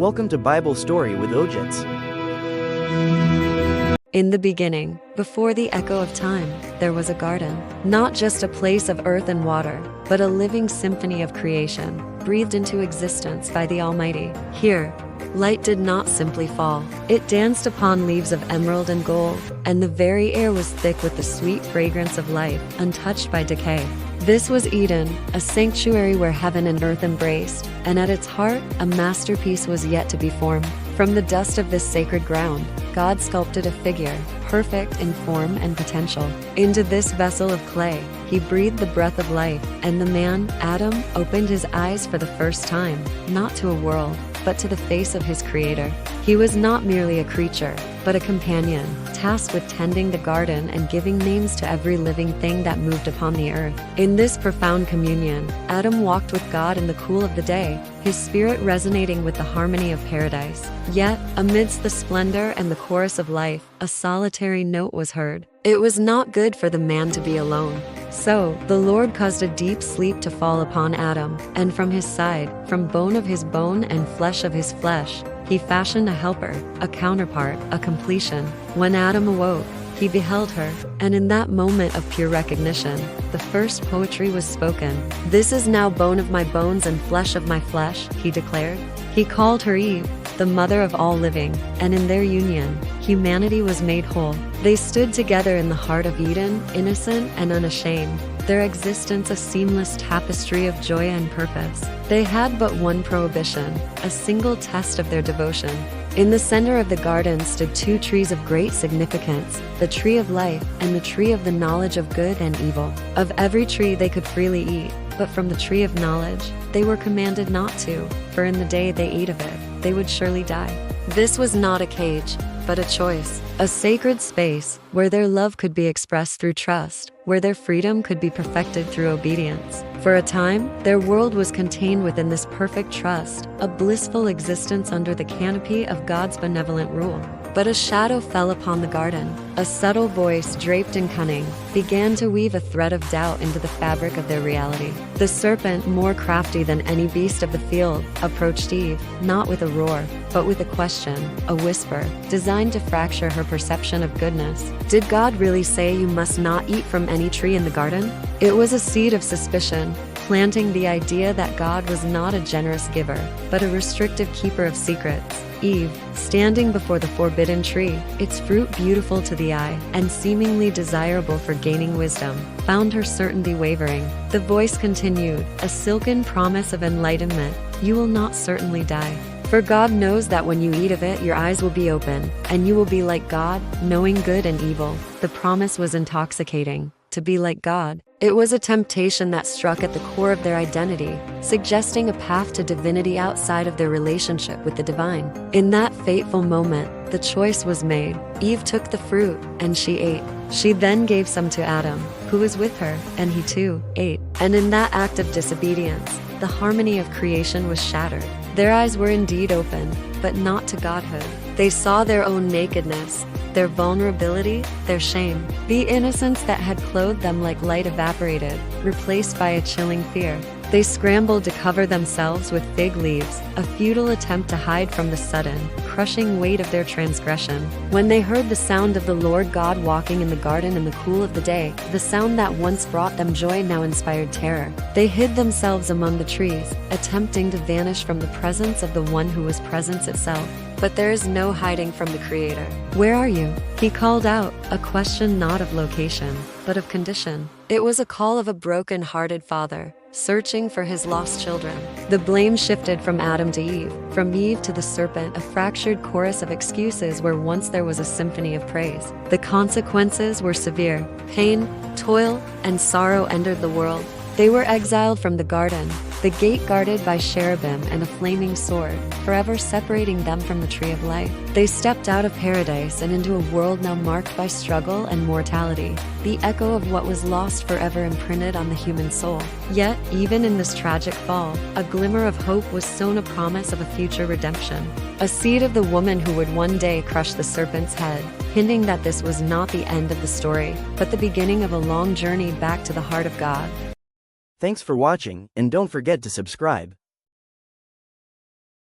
Welcome to Bible Story with Ojatts. In the beginning, before the echo of time, there was a garden. Not just a place of earth and water, but a living symphony of creation, breathed into existence by the Almighty. Here, light did not simply fall. It danced upon leaves of emerald and gold, and the very air was thick with the sweet fragrance of life, untouched by decay. This was Eden, a sanctuary where heaven and earth embraced, and at its heart, a masterpiece was yet to be formed. From the dust of this sacred ground, God sculpted a figure, perfect in form and potential. Into this vessel of clay, he breathed the breath of life, and the man, Adam, opened his eyes for the first time, not to a world, but to the face of his creator. He was not merely a creature, but a companion, tasked with tending the garden and giving names to every living thing that moved upon the earth. In this profound communion, Adam walked with God in the cool of the day, his spirit resonating with the harmony of paradise. Yet, amidst the splendor and the chorus of life, a solitary note was heard. It was not good for the man to be alone. So, the Lord caused a deep sleep to fall upon Adam, and from his side, from bone of his bone and flesh of his flesh, he fashioned a helper, a counterpart, a completion. When Adam awoke, he beheld her, and in that moment of pure recognition, the first poetry was spoken. "This is now bone of my bones and flesh of my flesh," he declared. He called her Eve, the mother of all living, and in their union, humanity was made whole. They stood together in the heart of Eden, innocent and unashamed, their existence a seamless tapestry of joy and purpose. They had but one prohibition, a single test of their devotion. In the center of the garden stood two trees of great significance, the tree of life and the tree of the knowledge of good and evil. Of every tree they could freely eat, but from the tree of knowledge, they were commanded not to, for in the day they ate of it, they would surely die. This was not a cage, but a choice, a sacred space where their love could be expressed through trust, where their freedom could be perfected through obedience. For a time, their world was contained within this perfect trust, a blissful existence under the canopy of God's benevolent rule. But a shadow fell upon the garden. A subtle voice, draped in cunning, began to weave a thread of doubt into the fabric of their reality. The serpent, more crafty than any beast of the field, approached Eve, not with a roar, but with a question, a whisper, designed to fracture her perception of goodness. Did God really say you must not eat from any tree in the garden? It was a seed of suspicion, planting the idea that God was not a generous giver, but a restrictive keeper of secrets. Eve, standing before the forbidden tree, its fruit beautiful to the eye and seemingly desirable for gaining wisdom, found her certainty wavering. The voice continued, a silken promise of enlightenment, "You will not certainly die. For God knows that when you eat of it, your eyes will be open, and you will be like God, knowing good and evil." The promise was intoxicating. To be like God. It was a temptation that struck at the core of their identity, suggesting a path to divinity outside of their relationship with the divine. In that fateful moment, the choice was made. Eve took the fruit, and she ate. She then gave some to Adam, who was with her, and he too ate. And in that act of disobedience, the harmony of creation was shattered. Their eyes were indeed open, but not to godhood. They saw their own nakedness, their vulnerability, their shame. The innocence that had clothed them like light evaporated, replaced by a chilling fear. They scrambled to cover themselves with fig leaves, a futile attempt to hide from the sudden, crushing weight of their transgression. When they heard the sound of the Lord God walking in the garden in the cool of the day, the sound that once brought them joy now inspired terror. They hid themselves among the trees, attempting to vanish from the presence of the one who was presence itself. But there is no hiding from the Creator. "Where are you?" He called out, a question not of location, but of condition. It was a call of a broken-hearted father, searching for his lost children. The blame shifted from Adam to Eve, from Eve to the serpent, a fractured chorus of excuses where once there was a symphony of praise. The consequences were severe. Pain, toil, and sorrow entered the world. They were exiled from the garden, the gate guarded by cherubim and a flaming sword, forever separating them from the tree of life. They stepped out of paradise and into a world now marked by struggle and mortality, the echo of what was lost forever imprinted on the human soul. Yet, even in this tragic fall, a glimmer of hope was sown, a promise of a future redemption. A seed of the woman who would one day crush the serpent's head, hinting that this was not the end of the story, but the beginning of a long journey back to the heart of God. Thanks for watching, and don't forget to subscribe.